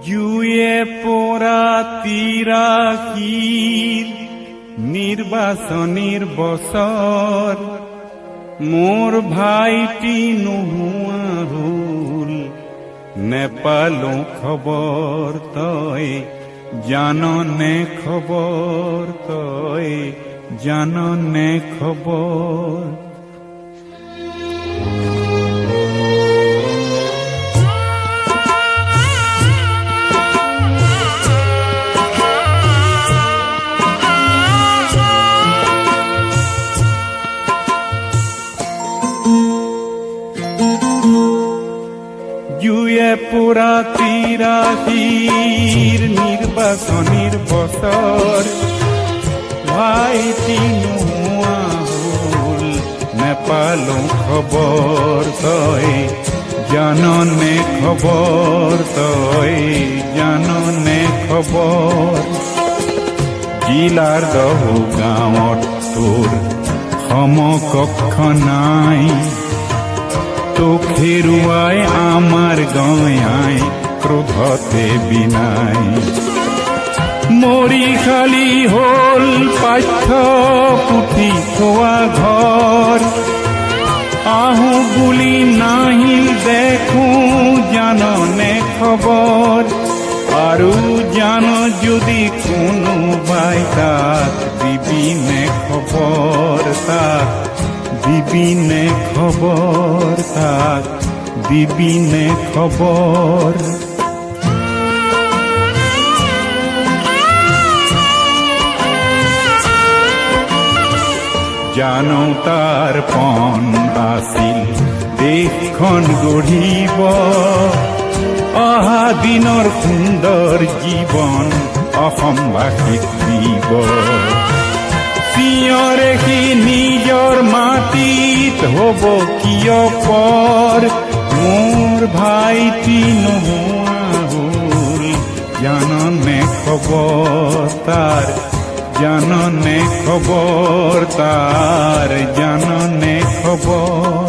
জুয়ে পোড়া তিৰাশিৰ নিৰ্বাচনীৰ বছৰ মোৰ ভাইটি নোহোৱা হল নেপালো খবৰ তই জাননে খবৰ তই জাননে খবৰ জুয়ে পোড়া তিৰাশিৰ নিৰ্বাচনীৰ বছৰ ভাইটি নোহোৱা হল নেপালো খবৰ তই জাননে খবৰ তই জাননে খবৰ জিলাৰ 10 গাঁৱত তোৰ সমকক্ষ নাই তোক হেৰুৱাই আমাৰ গঞাই ক্ৰোধতে বিনাই মৰি খালি হল পাঠ্যপুথি থোৱা ঘৰ আহো বুলি নাহিল দেখো জাননে খবৰ আৰু জান যদি কোনোবাই তাক দিবিনে খবৰ তাক দিবিনে খবৰ তাক দিবিনে খবৰ জানো তাৰ পণ আছিল দেশখন গঢ়িব অহা দিনৰ সুন্দৰ জীৱন অসমবাসীক দিব সিঁয়ৰে সি নিজৰ মাটিত হব কিয় পৰ মোৰ ভাইটি নোহোৱা হল জাননে খবৰ তাৰ জাননে খবৰ তাৰ জাননে খবৰ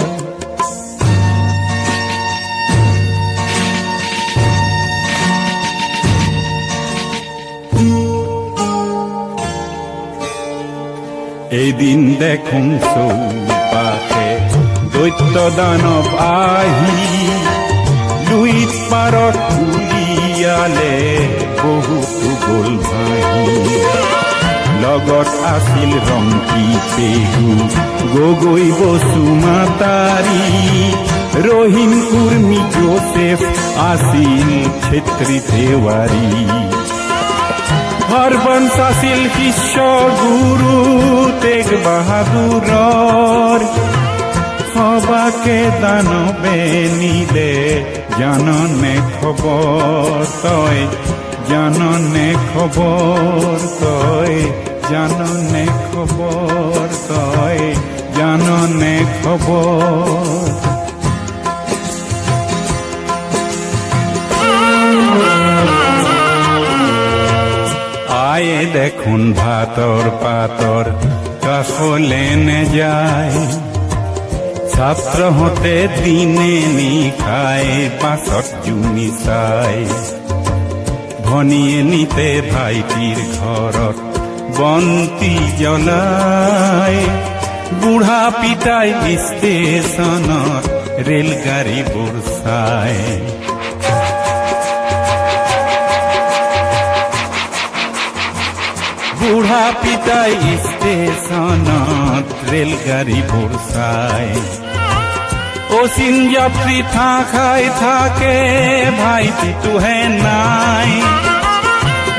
এদিন দেখোন চৌপাশে দৈত্য দানৱ আহি লুইত পাৰত উলিয়ালে বহুতো গল ভাহি লগত আছিল ৰংকি পেগু গগৈ বসুমাতাৰী ৰহিম কুৰ্মী যোচেফ আছিল ছেত্ৰী তেওৱাৰী হৰবংশ আছিল শিষ্য গুৰু তেগ বাহাদুৰৰ সবাকে দানৱে নিলে জাননে খবৰ তই জাননে খবৰ তই জাননে খবৰ তই জাননে খবৰ আয়ে দেখোন ভাতৰ পাতৰ কাষলে নেযায় ছাত্ৰহঁতে দিনে নিশাই পাছত জুমি চাই ভনীয়ে নিতে ভাইটিৰ ঘৰত বন্তি জ্বলাই বুঢ়া পিতাই ষ্টেচনত ৰেলগাড়ীবোৰ চাই বুঢ়া পিতাই ষ্টেচনত ৰেলগাড়ীবোৰ চাই অচিন যাত্ৰী থাকাই থাকে ভাইটিটোহে নাই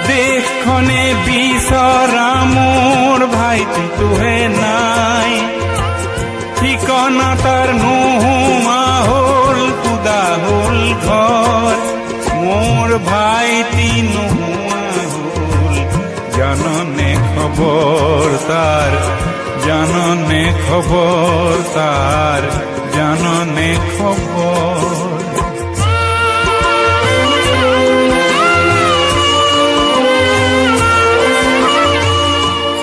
দেশখনে বিচৰা মোৰ ভাইটিটোহে নাই ঠিকনা তাৰ নোহোৱা হল কুদা হল ঘৰ মোৰ ভাইটি নোহোৱা হল জাননে খবৰ তাৰ জাননে খবৰ তাৰ জাননে খবৰ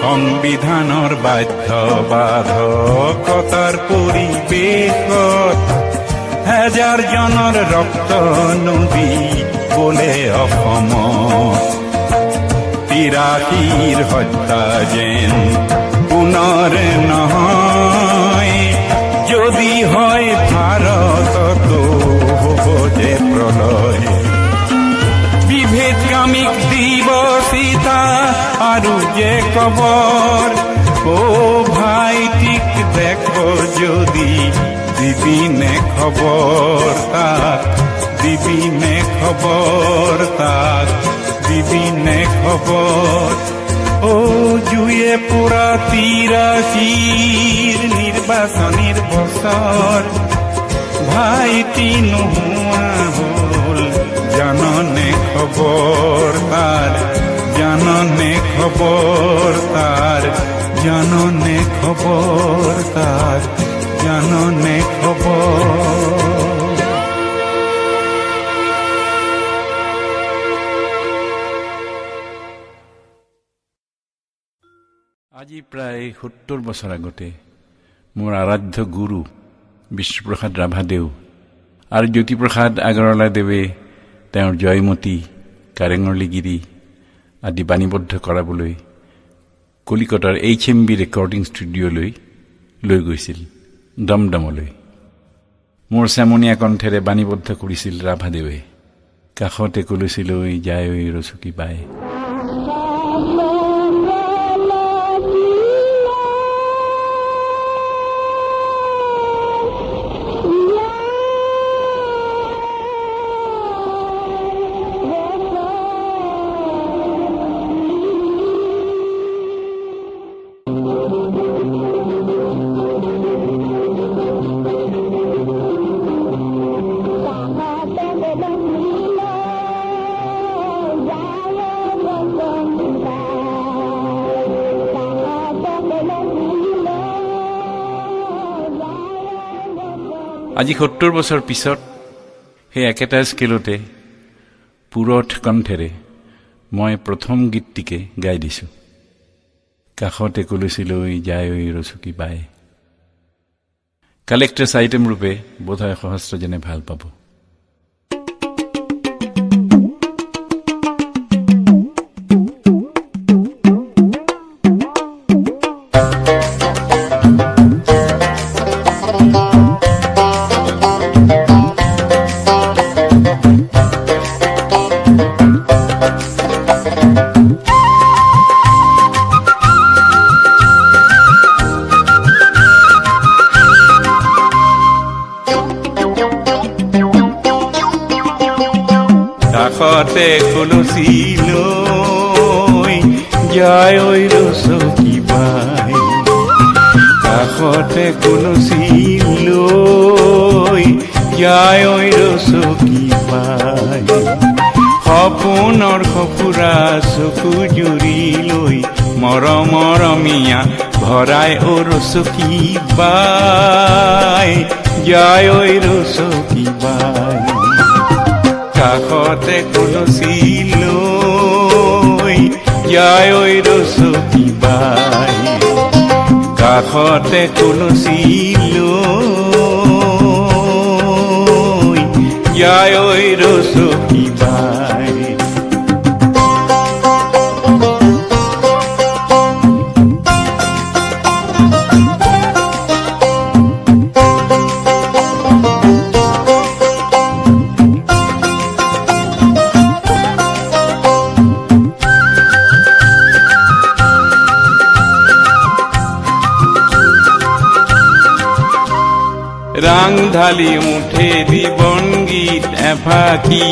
সংবিধানৰ বাধ্যবাধকতাৰ পৰিৱেশত হাজাৰজনৰ ৰক্ত নদী বোলে অসমত তিৰাশীৰ হত্যা যেন পুনৰে নহয়, যদি হয় ভাৰততো হ'ব যে প্ৰলয়। বিভেদকামীক দিব চিতা আৰু যে কবৰ, ভাইটিক দেখো যদি দিবিনে খবৰ তাক, দিবিনে খবৰ তাক, দিবিনে খবৰ। জুয়ে পুৰা তিৰাশীৰ নিৰ্বাচনীৰ বছৰ, ভাইটি নোহোৱা হ'ল জাননে খবৰ তাৰ, জাননে খবৰ তাৰ, জাননে খবৰ তাৰ, জাননে খবৰ। আজি প্ৰায় ৭০ বছৰ আগতে মোৰ আৰাধ্য গুৰু বিশ্বপ্ৰসাদ ৰাভাদেউ আৰু জ্যোতিপ্ৰসাদ আগৰৱালাদেৱে তেওঁৰ জয়মতী, কাৰেঙৰলিগিৰি আদি বাণীবদ্ধ কৰাবলৈ কলিকতাৰ HMB ৰেকৰ্ডিং ষ্টুডিঅ'লৈ লৈ গৈছিল, দমদমলৈ। মোৰ চেমনীয়া কণ্ঠেৰে বাণীবদ্ধ কৰিছিল ৰাভাদেৱে। কাষতে কলচীলৈ যায় ঐ ৰচকী বাই। আজি ৭০ বছৰ পিছত সেই একেটা স্কেলতে পুৰঠ কণ্ঠেৰে মই প্ৰথম গীতটিকে গাই দিছোঁ। কাষতে কলচীলৈ যায় ঐ ৰচকী বাই। কালেক্টাৰ্ছ আইটেম ৰূপে বোধহয় সহস্ৰজনে ভাল পাব। কাষতে কলচীলৈ যায় ঐ ৰচকী বাই, কাষতে কলচীলৈ যায় ঐ ৰচকী বাই। সপোনৰ সফুৰা চকু জুৰি লৈ মৰমীয়া ভৰাই ঐ ৰচকী বাই, যায় ঐ ৰচকী বাই। কাষতে কলচীলৈ যায় ঐ ৰচকী বাই, কাষতে কলচীলৈ যায় ঐ ৰচকী বাই। রাং ঢালি উঠে দিবন গীত এফাকি,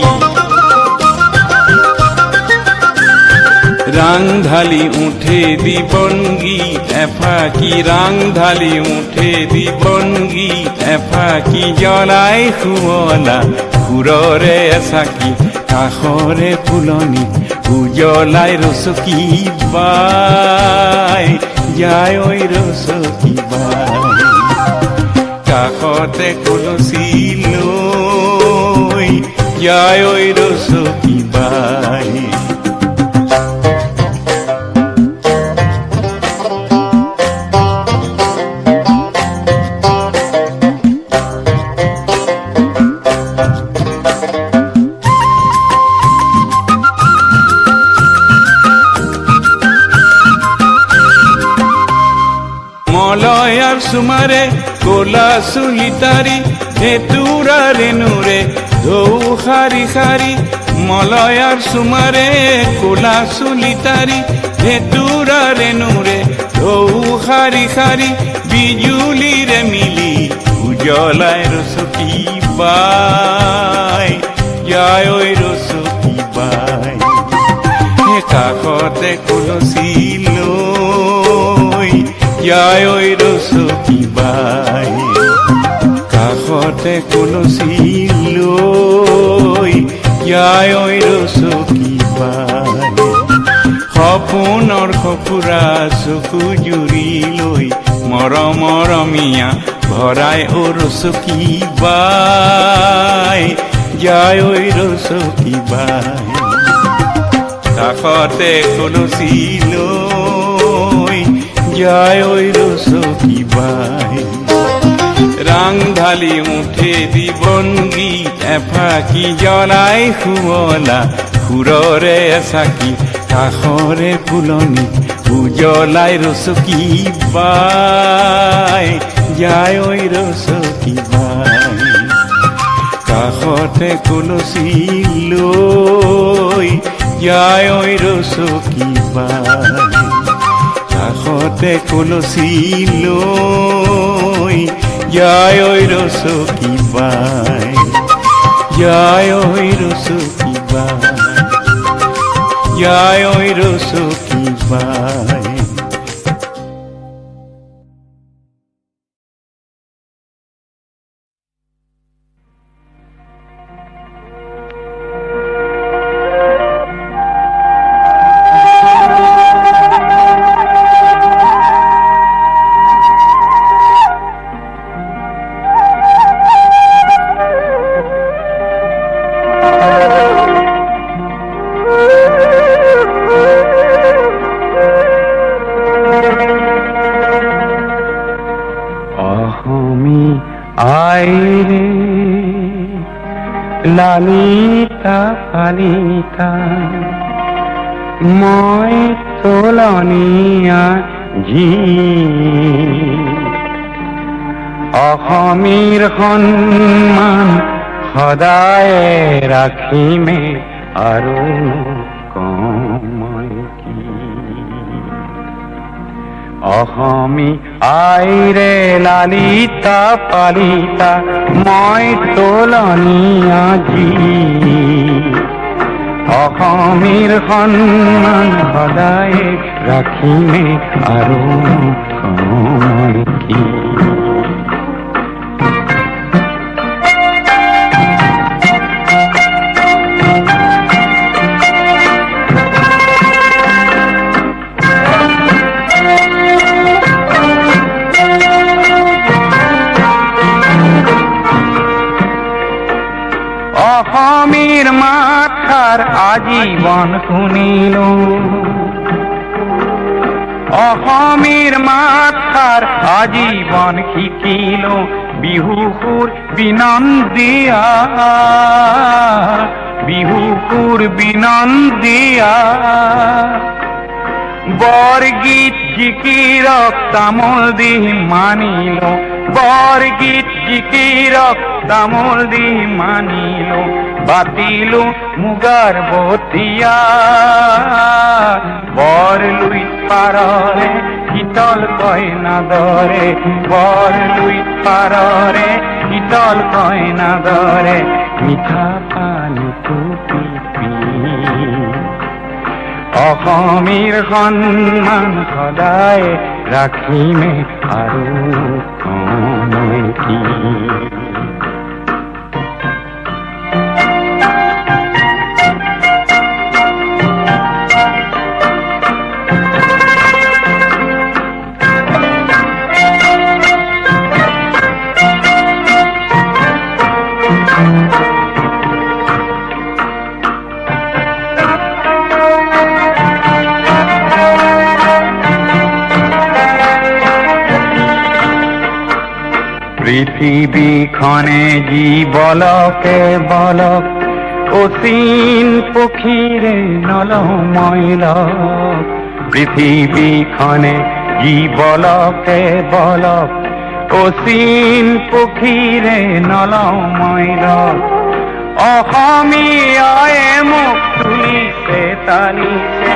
রাং ঢালি উঠে দিবন গীত এফাকি, রাং ঢালি উঠে দিবন গীত এফাকি। জ্বলাই শুৱলা সুৰৰে এচাকি, কাষৰে ফুলনি উজ্বলাই ৰচকী বাই, যায় ঐ ৰচকী বাই। কাষতে কলচীলৈ যায় ঐ ৰচকী বাই। সুমাৰে কোলা চুলি তাৰি হেতুৰা ৰেণুৰে ঢৌ শাৰী শাৰী মলয়াৰ সুমাৰে কোলা চুলি তাৰি হেতুৰা ৰেণুৰে ঢৌ শাৰী শাৰী বিজুলীৰে মিলি উজ্বলাই ৰচকী বাই যায় ঐ ৰচকী বাই কাষতে কলচি লৈ যায় ঐ ৰচকী বাই কাষতে কলচি লৈ যায় ঐ ৰচকী বাই সপোনৰ সফুৰা চকু জুৰি লৈ মৰমীয়া ভৰাই ঐ ৰচকী বাই যায় ঐ ৰচকী বাই কাষতে কলচি লৈ যায় ঐ ৰচকী বাই ৰাং ঢালি মুঠে দিবংগী এফাকি জ্বলাই শুৱলা সুৰৰে চাকি কাষৰে ফুলনি উজ্বলাই ৰচকী বাই যায় ঐ ৰচকী বাই কাষতে কলচি লৈ যায় ঐ ৰচকী বাই কাষতে কলচি লৈ যায় ঐ ৰচকী বাই যায় ঐ ৰচকী বাই যায় ঐ ৰচকী বাই লালিতা পালিতা মই তোলনীয়া জি অসমীৰ সন্মান সদায় ৰাখিমে আৰু কমই কি অসমী আইৰে লালিতা পালিতা মই তোলনীয়া জি অসমীৰ সন্মান সদায় ৰাখিমে আৰু কমই কি অসমীৰ মাথাৰ আজীৱন শুনিলো অসমীৰ মাথাৰ আজীৱন শিকিলো বিহু সুৰ বিনন্দিয়া বিহু সুৰ বিনন্দিয়া বৰগীত জিকিৰক তামোল দি মানিলো বৰগীত জিকিৰক তামোল দি মানিলো বাতিলো মুগাৰ বতিয়া বৰ লুইত পাৰৰে শীতল কইনা দৰে বৰ লুইত পাৰৰে শীতল কইনা দৰে মিঠা পানী টুপি অসমীৰ সন্মান সদায় ৰাখিমে আৰু কমই কি পৃথিৱীখনে যি বলকে বলক অচিন পক্ষীৰে নলমৈলক পৃথিৱীখনে যি বলকে বলক অচিন পক্ষীৰে নলময় ৰস অসমীয়াই মোক তুলিছে তালিছে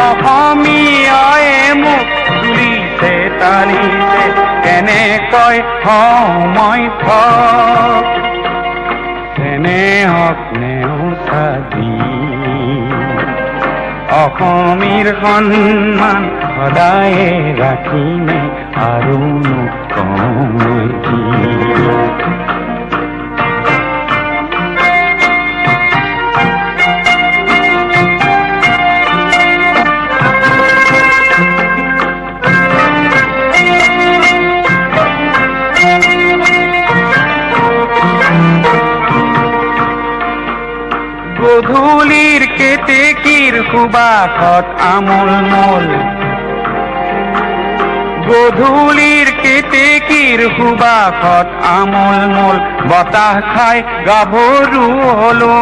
অসমীয়াই মোক তুলিছে তালিছে কেনেকৈ সময় থক স্নেহক নেওতা দি অসমীৰ সন্মান সদায় ৰাখিমে আৰু নকওঁ কি গধূলিৰ কেতেকীৰ সুবাসত আমোল মোল গধূলিৰ কেতেকীৰ সুবাসত আমোল মোল বতাহ খাই গাভৰু হলো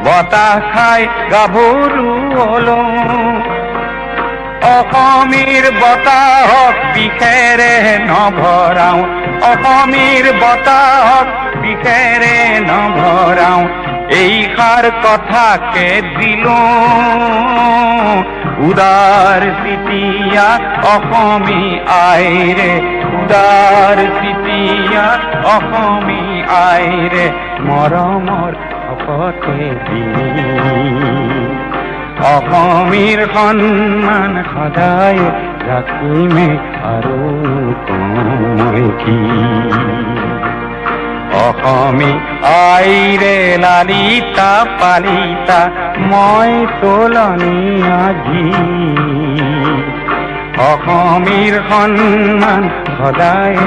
বতাহ খাই গাভৰু হলো অসমীৰ বতাহক বিষেৰে নভৰাও অসমীৰ বতাহক বিষেৰে নভৰাও এইষাৰ কথাকে দিলো উদাৰ চিতিয়া অসমী আইৰে উদাৰ চিতিয়া অসমী আইৰে মৰমৰ শপতে দি অসমীৰ সন্মান সদায় ৰাখিমে আৰু কওঁ কি অসমী আইৰে লালিতা পালিতা মই তোলনি আজি অসমীৰ সন্মান সদায়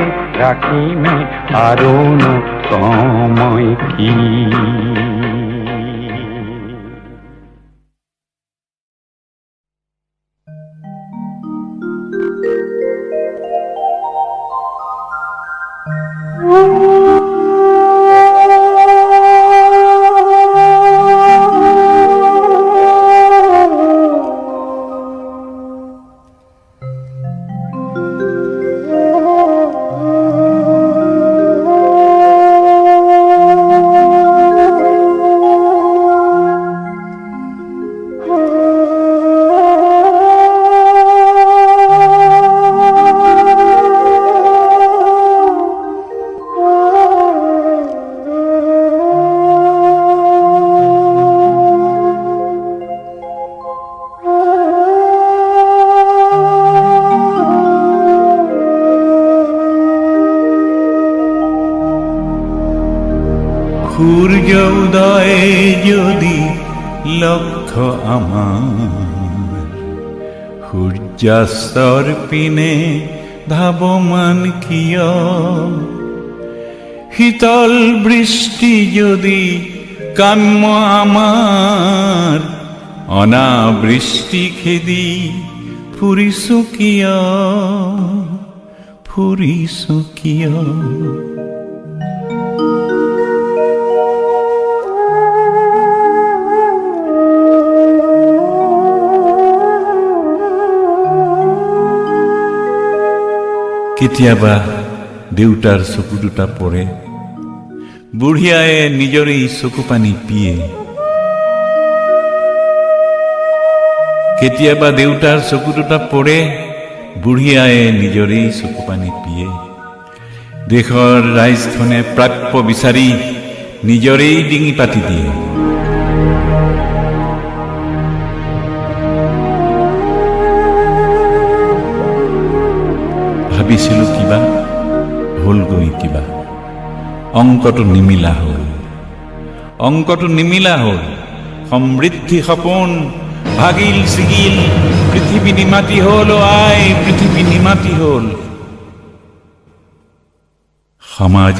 ৰাখিমে আৰু নকওঁ কি সূৰ্য উদয়ে যদি লক্ষ্য আমাৰ সূৰ্যাস্তৰ পিনে ধাৱমান কিয় শীতল বৃষ্টি যদি কাম্য আমাৰ অনাবৃষ্টি খেদি ফুৰিছো কিয় কেতিয়াবা দেউতাৰ চকু দুটা পৰে বুঢ়িয়ায়ে নিজৰেই চকু পানী পিয়ে কেতিয়াবা দেউতাৰ চকু দুটা পৰে বুঢ়িয়ায়ে নিজৰেই চকু পানী পিয়ে দেশৰ ৰাইজখনে প্ৰাপ্য বিচাৰি নিজৰেই ডিঙি পাতি দিয়ে ভাবিছিলো কিবা হলগৈ কিবা অংকটো নিমিলা হল সমৃদ্ধি সপোন ভাগিল ছিগিল পৃথিৱী নিমাতি হল আই পৃথিৱী নিমাতি হল সমাজ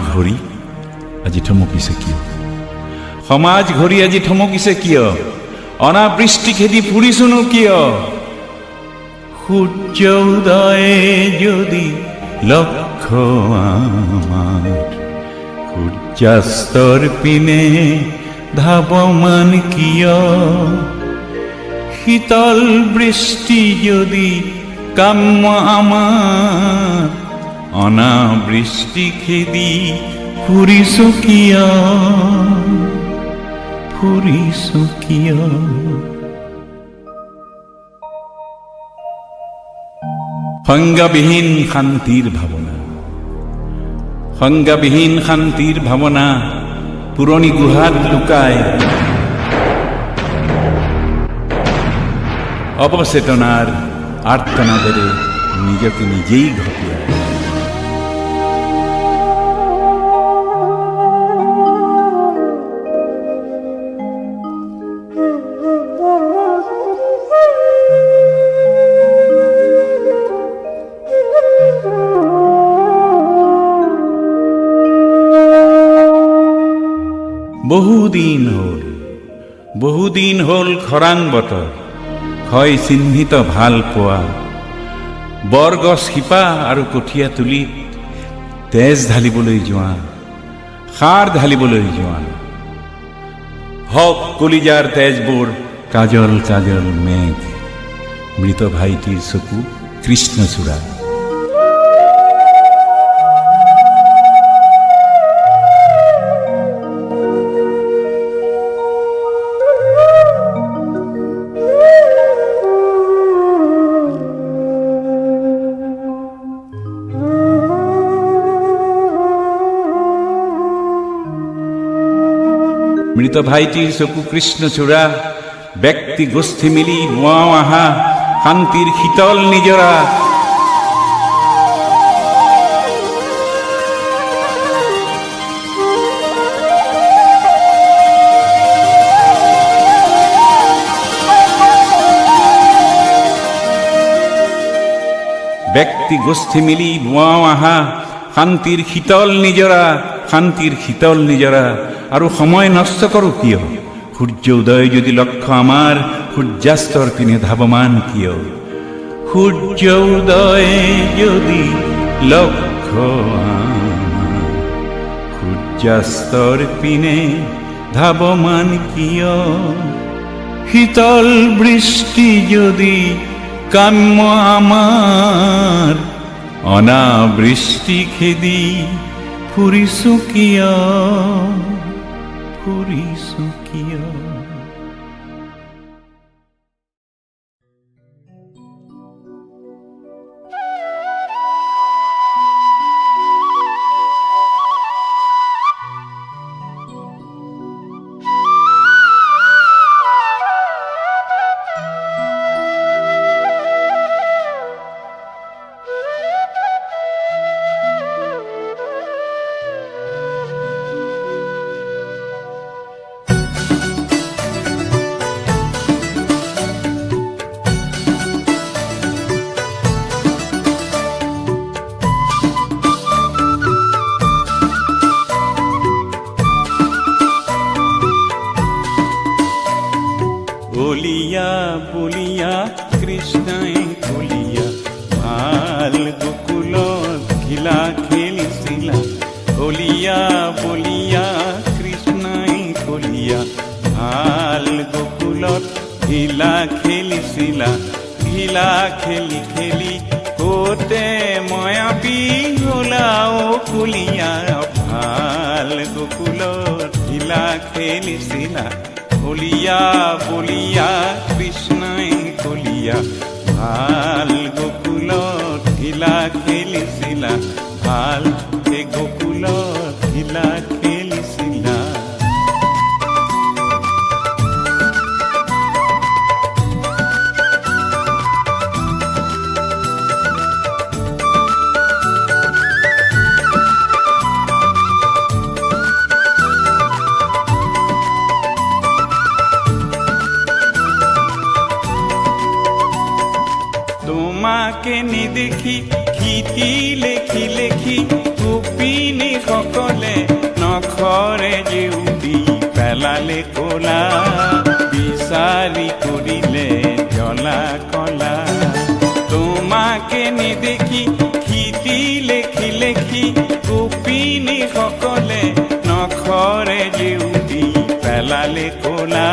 ঘড়ী আজি থমকিছে কিয় অনাবৃষ্টি খেদি ফুৰিছোনো কিয় সূৰ্য উদয়ে যদি লক্ষ্য আমাৰ সূৰ্যাস্তৰ পিনে ধাৱমান কিয় শীতল বৃষ্টি যদি কাম্য আমাৰ অনাবৃষ্টি খেদি ফুৰিছো কিয়, ফুৰিছো কিয়। সংজ্ঞাবিহীন শান্তিৰ ভাৱনা, সংজ্ঞাবিহীন শান্তিৰ ভাৱনা পুৰণি গুহাত লুকাই অৱচেতনাৰ আৰ্তনাদেৰে নিজকে নিজেই ঘটিয়ায়। বহুদিন হ'ল খৰাং বতৰ, ক্ষয় চিহ্নিত ভাল পোৱা, বৰগছ শিপা আৰু কঠীয়া তুলিত তেজ ঢালিবলৈ যোৱা, সাৰ ঢালিবলৈ যোৱা। হওক কলিজাৰ তেজবোৰ কাজল কাজল মেঘ, মৃত ভাইটিৰ চকু কৃষ্ণচূড়া। মৃত ভাইটিৰ চকু কৃষ্ণচূড়া, ব্যক্তি গোষ্ঠী মিলি বোৱাও আহা শান্তিৰ শীতল নিজৰা। ব্যক্তি গোষ্ঠী মিলি বোৱাও আহা শান্তিৰ শীতল নিজৰা, শান্তিৰ শীতল নিজৰা। আৰু সময় নষ্ট কৰোঁ কিয়? সূৰ্য উদয় যদি লক্ষ্য আমাৰ, সূৰ্যাস্তৰ পিনে ধাৱমান কিয়? সূৰ্য উদয় যদি লক্ষ্য আমাৰ, সূৰ্যাস্তৰ পিনে ধাৱমান কিয়? শীতল বৃষ্টি যদি কাম্য আমাৰ, অনাবৃষ্টি খেদি ফুৰিছো কিয়, ফুৰিছো কিয়? বলিয়া বলিয়া কৃষ্ণই কলিয়া, ভাল গোকুলত ঘিলা খেলিছিলা। বলিয়া বলিয়া কৃষ্ণই কলিয়া, ভাল গোকুলত ঘিলা খেলিছিলা। ঘিলা খেলি খেলি কতে ময়াবী হলাও কলিয়া, ভাল গোকুলত ঘিলা খেলিছিলা। বলিয়া বলিয়া কৃষ্ণই কলিয়া, ভাল গোকুলত ঘিলা খেলিছিলা। ভাল হে গোকুলত ঘিলা খেলিছিলা। তোমাকে নেদেখি খিতি লেখি লেখি গোপিনী সকলে নখৰে জেউৰি পেলালে কলা। বিচাৰি কৰিলে জ্বলা কলা। তোমাকে নেদেখি খিতি লেখি লেখি গোপিনী সকলে নখৰে জেউৰি পেলালে কলা।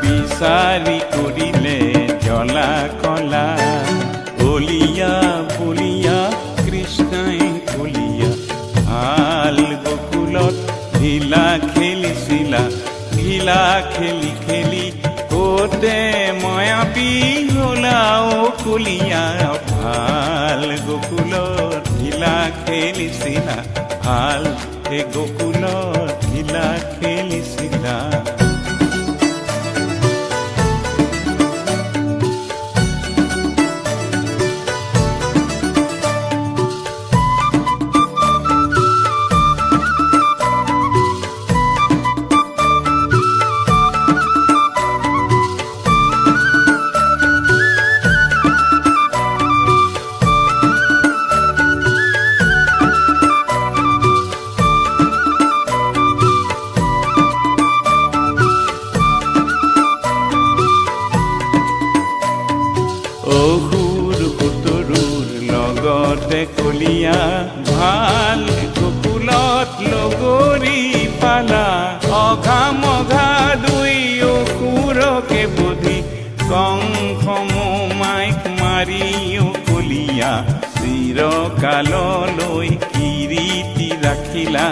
বিচাৰি কৰিলে জ্বলা কলা। বলিয়া বলিয়া কৃষ্ণই লীলা খেলি খেলি কতে ময়াপী হলাও কলিয়া ভাল গকুলত লীলা খেলিছিলা ভাল হে গকুলত লীলা খেলিছিলা কলিয়া ভাল গকুলত লগৰী পালা অঘা মঘা দুই অসুৰকে বধি কংস মোমাইক মাৰি কলিয়া চিৰকাললৈ কিৰীতি ৰাখিলা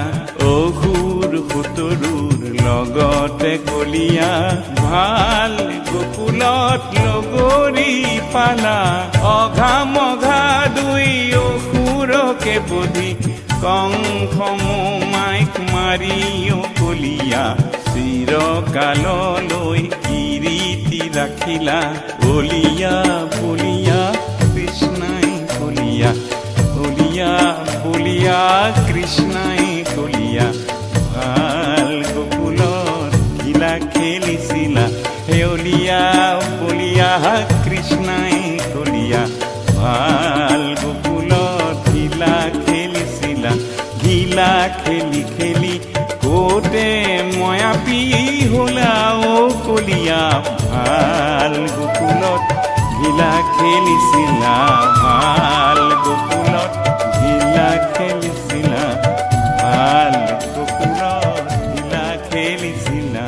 অসুৰ সুতৰুৰ লগতে কলিয়া ভাল গকুলত লগৰী পালা অঘা মঘা দুই অসুৰকে বধি কংস মোমাইক মাৰি কলিয়া চিৰকাললৈ কিৰীতি ৰাখিলা বলিয়া বলিয়া কৃষ্ণাই কলিয়া বলিয়া বলিয়া কৃষ্ণাই কলিয়া ভাল গকুলত লীলা খেলিছিলা হেউলিয়া বলিয়া কৃষ্ণাই কলিয়া ভাল গকুলত লীলা খেলিছিলা লীলা খেলি খেলি কতে ময়াপী হলাও কলিয়া ভাল গকুলত লীলা খেলিছিলা ভাল গকুলত লীলা খেলিছিলা ভাল গকুলত লীলা খেলিছিলা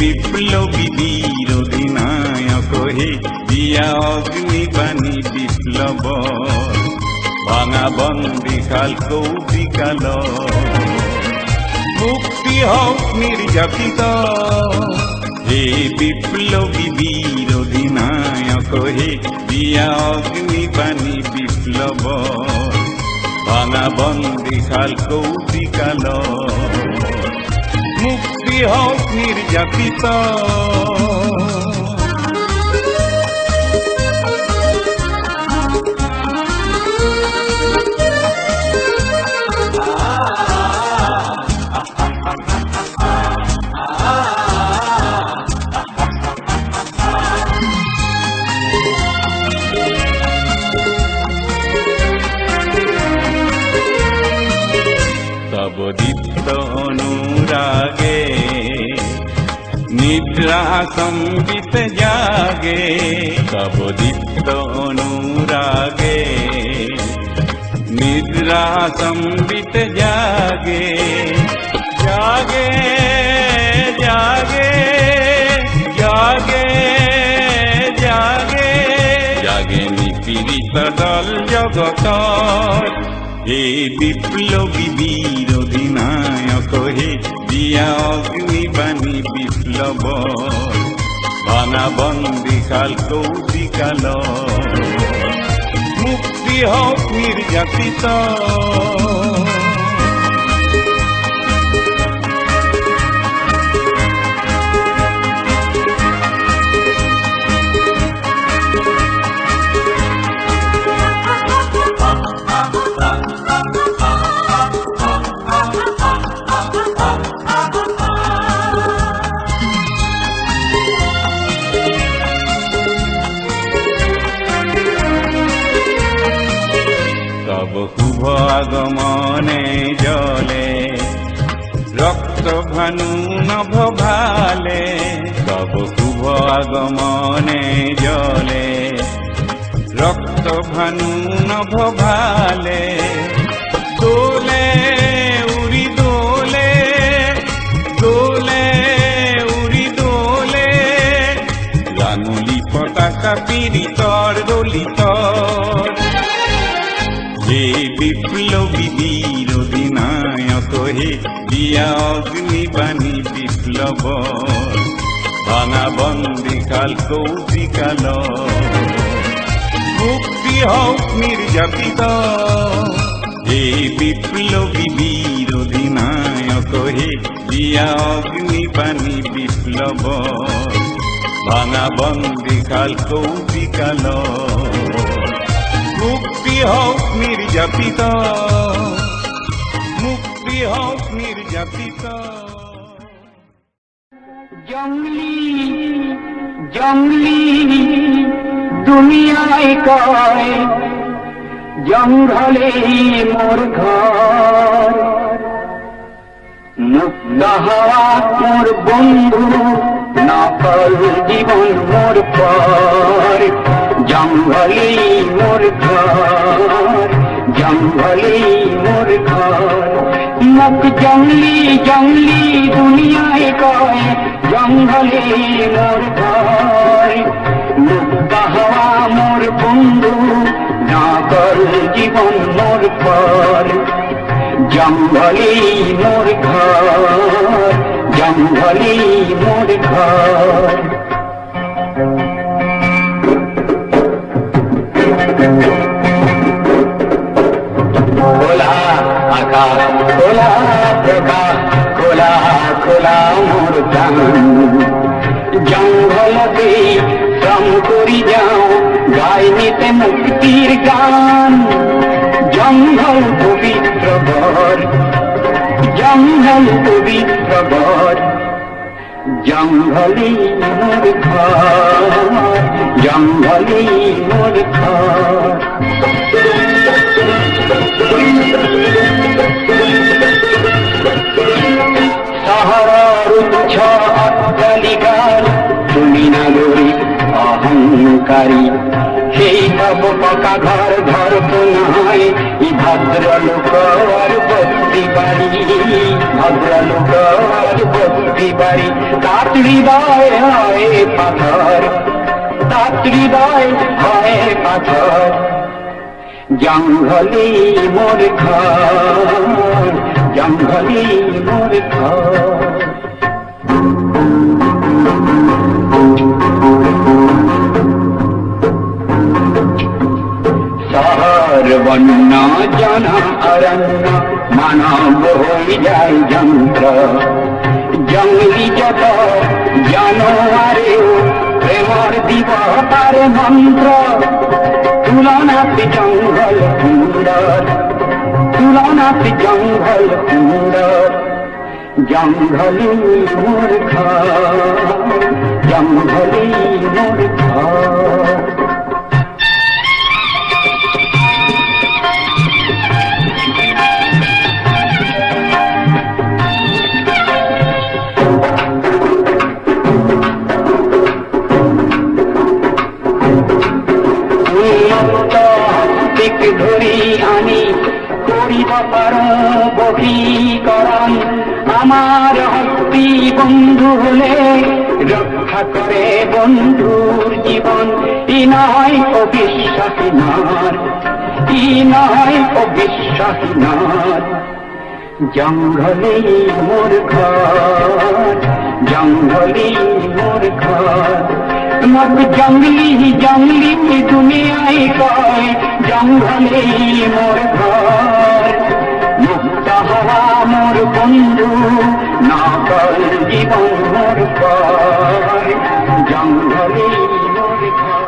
বিপ্লবী বীর অধিনায়ক হে দিয়া অগ্নিবাণী বিপ্লব ভাঙা বন্দিশাল কৌশিকাল মুক্তি হোক নির্যাতিত হে বিপ্লবী বীর অধিনায়ক হে দিয়া অগ্নিবাণী বিপ্লব ভাঙা বন্দিশাল কৌশিকাল মুক্তি হোক নির্যাতিত তব দীপ্ত অনুরাগে নিদ্রা সম্বিত জাগে তব দীপ্ত অনুরাগে নিদ্রা সম্বিত জাগে জাগে জাগে জাগে জাগে জাগে নিপীড়িত দল জগত হে বিপ্লবী বীর অধিনায়ক হে দিয়া অগ্নিবাণী বিপ্লব ভাঙা বন্দিশাল কৌশিকাল মুক্তি হোক নির্যাতিত শুভ আগমনে জলে রক্ত রক্ত ভানু নভ ভালে, তব শুভ আগমনে জলে। রক্ত ভানু নভ ভালে, দোলে উড়ি দোলে, দোলে উড়ি দোলে। লাঙলি পতাকা পীড়িতর দলিতর, হে বিপ্লবী বীর অধিনায়ক হে, দিয়া অগ্নিবাণী বিপ্লব। ভাঙা বন্দি কাল কৌশিকাল, মুক্তি হোক নির্যাতিত। হে বিপ্লবী বীর অধিনায়ক হে, দিয়া অগ্নিবাণী বিপ্লব। ভাঙা বন্দি কাল কৌশিকাল, মুক্তি হোক নির্যাতিত, মুক্তি হোক নির্যাতিত। জঙ্গলি জঙ্গলি দুনিয়ায় কয়, জঙ্গলে মোর ঘর। মুক্ত হওয়া মোর বন্ধু, নকল জীবন মোর পর। জঙ্গলে মোর ঘর, জঙ্গলে মোর ঘর। মুখ জঙ্গলি জঙ্গলি দুনিয়ায় কয়, জঙ্গলে মোর ঘর। মুক্ত হওয়া মোর বন্ধু, নকল জীবন মোর পর। জঙ্গলে মোর ঘর, জঙ্গলে মোর ঘর। খোলা আকাশ, খোলা প্রকাশ, খোলা খোলা মোর প্রাণ। জঙ্গলতে শ্রম করি যাও, গাই নিতে মুক্তির গান। জঙ্গল পবিত্র ঘর, জঙ্গল পবিত্র ঘর। জঙ্গলে মোর ঘর, জঙ্গলে মোর ঘর। শহরের উচ্চ অট্টালিকার তুমি নাগরী অহংকারী। সেই সব পকা ঘর ঘর তো নয়, ভদ্রলোক আর বস্তি বাড়ি, ভদ্রলোক আর বস্তি বাড়ি। তার হৃদয় হয় পাথর, তার হৃদয় হয় পাথর। জঙ্গলে মোর ঘর, জঙ্গলে মোর ঘর। শহর বন্য জন অরণ্য, মানব হয়ে যায় যন্ত্র। জঙ্গলি যত জানোয়ারেও প্রেমর দিব তার মন্ত্র। তুলনাতে জঙ্গল সুন্দর, তুলনাতে জঙ্গল সুন্দর। জঙ্গলে মোর ঘর, জঙ্গলে মোর ঘর। ধরি আনি করিব পার বহীকরণ। আমার হস্তি বন্ধু হলে রক্ষা করে বন্ধুর জীবন। ই নয় অবিশ্বাসী নার, ই নয় অবিশ্বাসী নার। জঙ্গলে মোর ঘর, জঙ্গলে মোর ঘর। মুখ জঙ্গলি জঙ্গলি দুনিয়ায় কয়, জঙ্গলে মোর ঘর। মুক্ত হওয়া মোর বন্ধু, নকল জীবন মোর পর। জঙ্গলে মোর ঘর।